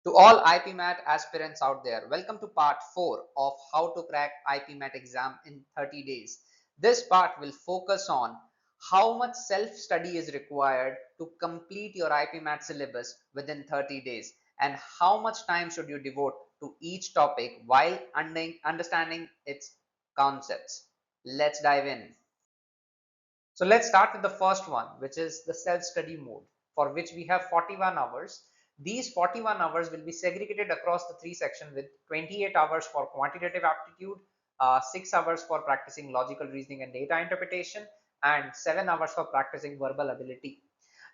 To all IPMAT aspirants out there, welcome to part 4 of how to crack IPMAT exam in 30 days. This part will focus on how much self-study is required to complete your IPMAT syllabus within 30 days and how much time should you devote to each topic while understanding its concepts. Let's dive in. So let's start with the first one, which is the self-study mode, for which we have 41 hours. These 41 hours will be segregated across the three sections with 28 hours for quantitative aptitude, 6 hours for practicing logical reasoning and data interpretation, and 7 hours for practicing verbal ability.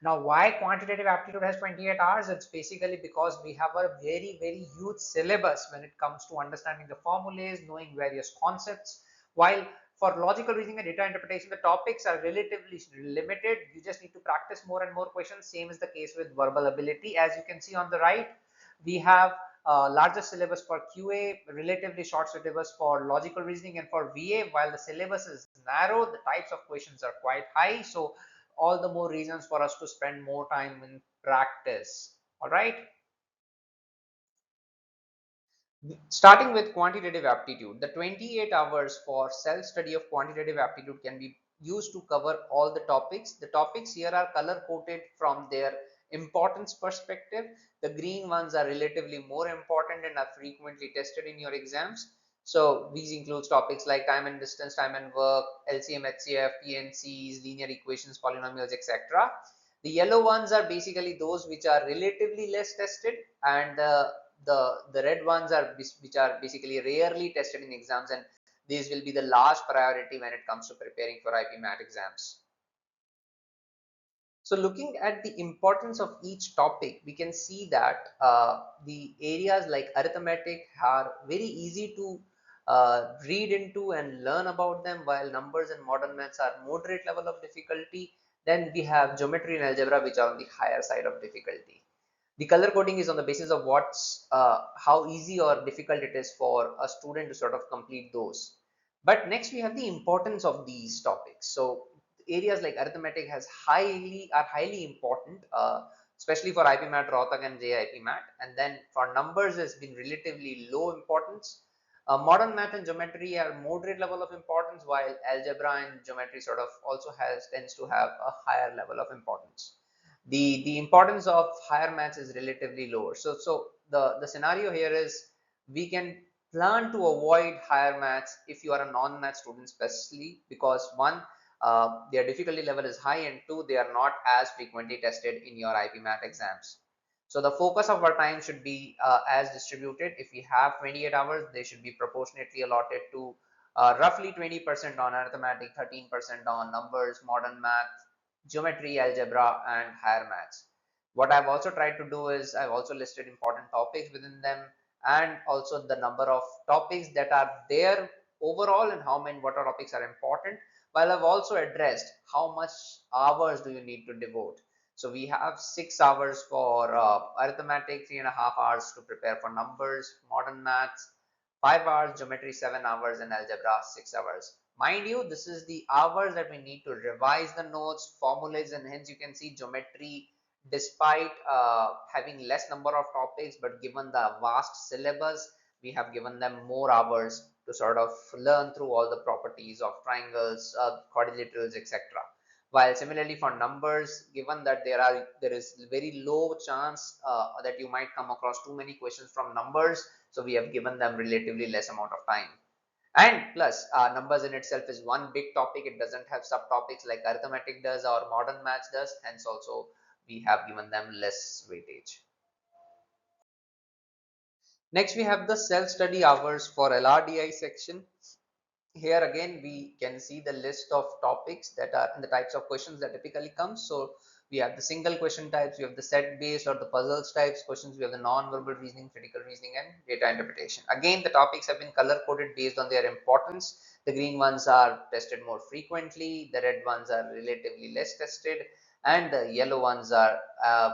Now, why quantitative aptitude has 28 hours? It's basically because we have a very huge syllabus when it comes to understanding the formulas, knowing various concepts, while for logical reasoning and data interpretation, the topics are relatively limited. You just need to practice more and more questions. Same is the case with verbal ability. As you can see on the right, we have larger syllabus for QA, relatively short syllabus for logical reasoning, and for VA, while the syllabus is narrow, the types of questions are quite high. So all the more reasons for us to spend more time in practice. All right. Starting with quantitative aptitude, the 28 hours for self-study of quantitative aptitude can be used to cover all the topics. The topics here are color coded from their importance perspective. The green ones are relatively more important and are frequently tested in your exams. So these includes topics like time and distance, time and work, LCM, HCF, PNCs, linear equations, polynomials, etc. The yellow ones are basically those which are relatively less tested, and the red ones are which are basically rarely tested in exams, and these will be the last priority when it comes to preparing for IPMAT exams. So looking at the importance of each topic, we can see that the areas like arithmetic are very easy to read into and learn about them, while numbers and modern maths are moderate level of difficulty. Then we have geometry and algebra, which are on the higher side of difficulty. The color coding is on the basis of how easy or difficult it is for a student to sort of complete those. But next we have the importance of these topics. So areas like arithmetic are highly important, especially for IPMAT, Rohtak and JIPMAT. And then for numbers has been relatively low importance. Modern math and geometry are moderate level of importance, while algebra and geometry sort of also tends to have a higher level of importance. The importance of higher maths is relatively lower. So the scenario here is we can plan to avoid higher maths if you are a non-math student, especially because one, their difficulty level is high, and two, they are not as frequently tested in your IPMAT exams. So the focus of our time should be as distributed. If we have 28 hours, they should be proportionately allotted to roughly 20% on arithmetic, 13% on numbers, modern math, geometry, algebra, and higher maths. What I've also tried to do is I've also listed important topics within them, and also the number of topics that are there overall and how many what are topics are important, while I've also addressed how much hours do you need to devote. So we have 6 hours for arithmetic, 3.5 hours to prepare for numbers, modern maths, 5 hours, geometry 7 hours, and algebra 6 hours. Mind you, this is the hours that we need to revise the notes, formulas, and hence you can see geometry, despite having less number of topics, but given the vast syllabus, we have given them more hours to sort of learn through all the properties of triangles, quadrilaterals, etc. While similarly for numbers, given that there is very low chance that you might come across too many questions from numbers, so we have given them relatively less amount of time. And plus, numbers in itself is one big topic. It doesn't have subtopics like arithmetic does or modern maths does. Hence, also we have given them less weightage. Next, we have the self-study hours for LRDI section. Here again, we can see the list of topics that are in the types of questions that typically come. So we have the single question types, we have the set based or the puzzles types questions, we have the non-verbal reasoning, critical reasoning, and data interpretation. Again, the topics have been color coded based on their importance. The green ones are tested more frequently, the red ones are relatively less tested, and the yellow ones are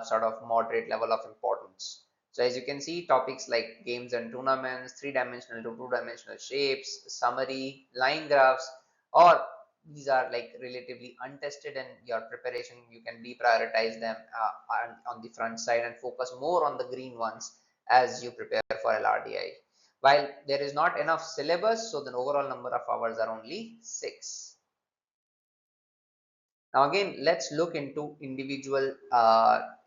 sort of moderate level of importance. So as you can see, topics like games and tournaments, three-dimensional to two-dimensional shapes, summary, line graphs, or these are like relatively untested, and your preparation, you can deprioritize them on the front side and focus more on the green ones as you prepare for LRDI. While there is not enough syllabus, so the overall number of hours are only 6. Now again, let's look into individual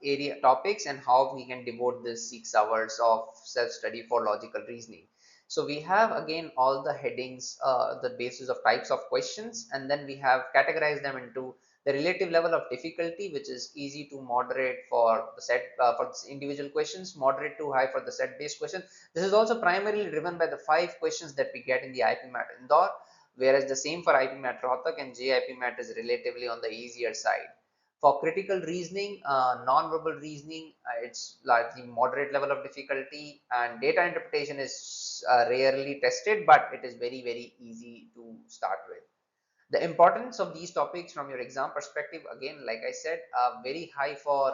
area topics and how we can devote this 6 hours of self-study for logical reasoning. So we have again all the headings, the basis of types of questions, and then we have categorized them into the relative level of difficulty, which is easy to moderate for the set for individual questions, moderate to high for the set-based question. This is also primarily driven by the 5 questions that we get in the IPMAT Indore, whereas the same for IPMAT Rohtak and JIPMAT is relatively on the easier side. For critical reasoning, non-verbal reasoning, it's largely moderate level of difficulty, and data interpretation is rarely tested, but it is very, very easy to start with. The importance of these topics from your exam perspective, again, like I said, very high for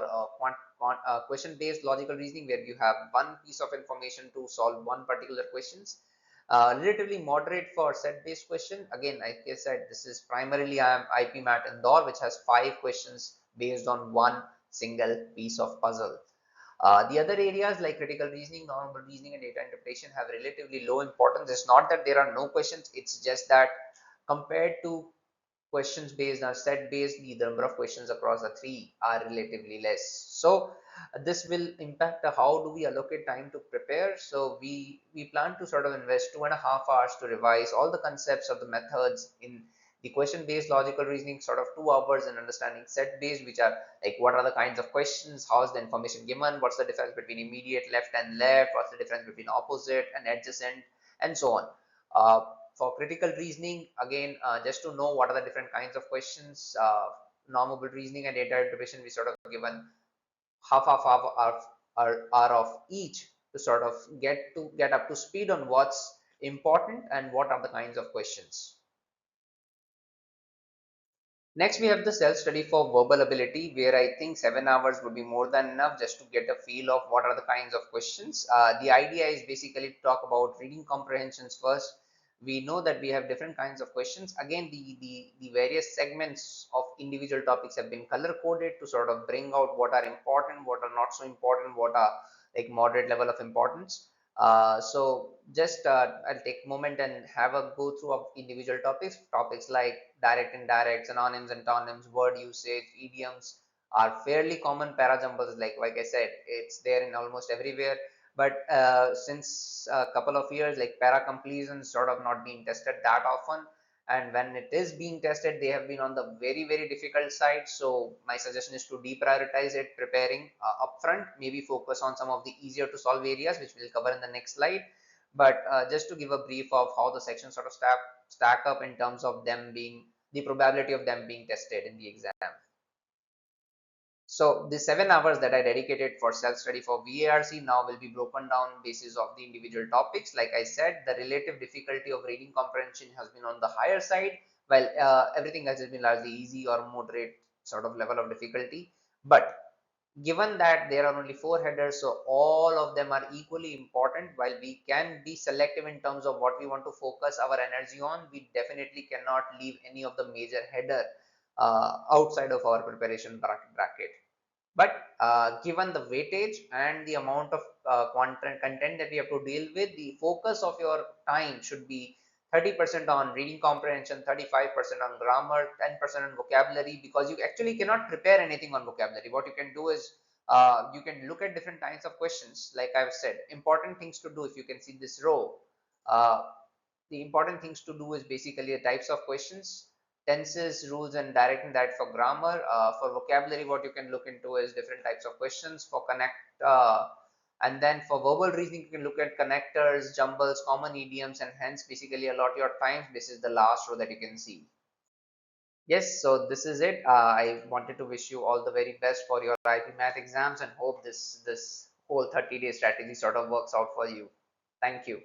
question based logical reasoning, where you have one piece of information to solve one particular questions. Relatively moderate for set based question. Again, like I said, this is primarily IPMAT Indore, which has 5 questions based on one single piece of puzzle. The other areas like critical reasoning, normal reasoning, and data interpretation have relatively low importance. It's not that there are no questions, it's just that compared to questions based or set based, the number of questions across the three are relatively less. So this will impact how do we allocate time to prepare. So we plan to sort of invest 2.5 hours to revise all the concepts of the methods in the question based logical reasoning, sort of 2 hours in understanding set based, which are like what are the kinds of questions, how is the information given, what's the difference between immediate left and left, what's the difference between opposite and adjacent, and so on. For critical reasoning, again, just to know what are the different kinds of questions, normal reasoning and data interpretation, we sort of given half of each to sort of get up to speed on what's important and what are the kinds of questions. Next, we have the self-study for verbal ability, where I think 7 hours would be more than enough just to get a feel of what are the kinds of questions. The idea is basically to talk about reading comprehensions first. We know that we have different kinds of questions. Again, the various segments of individual topics have been color coded to sort of bring out what are important, what are not so important, what are like moderate level of importance. So just I'll take a moment and have a go through of individual topics like direct and indirects, synonyms and antonyms, word usage, idioms are fairly common. Parajumbles, like I said, it's there in almost everywhere. But since a couple of years, like para completion sort of not being tested that often, and when it is being tested, they have been on the very, very difficult side. So my suggestion is to deprioritize it, preparing upfront, maybe focus on some of the easier to solve areas, which we'll cover in the next slide. But just to give a brief of how the sections sort of stack up in terms of them being the probability of them being tested in the exam. So the 7 hours that I dedicated for self-study for VARC now will be broken down basis of the individual topics. Like I said, the relative difficulty of reading comprehension has been on the higher side, while everything else has been largely easy or moderate sort of level of difficulty. But given that there are only 4 headers, so all of them are equally important. While we can be selective in terms of what we want to focus our energy on, we definitely cannot leave any of the major header outside of our preparation bracket. But given the weightage and the amount of content that we have to deal with, the focus of your time should be 30% on reading comprehension, 35% on grammar, 10% on vocabulary, because you actually cannot prepare anything on vocabulary. What you can do is you can look at different kinds of questions. Like I've said, important things to do, if you can see this row, uh, the important things to do is basically the types of questions, tenses, rules, and directing that for grammar. For vocabulary, what you can look into is different types of questions for and then for verbal reasoning, you can look at connectors, jumbles, common idioms, and hence basically allot your time. This is the last row that you can see. Yes, so this is it. I wanted to wish you all the very best for your IP math exams and hope this whole 30-day strategy sort of works out for you. Thank you.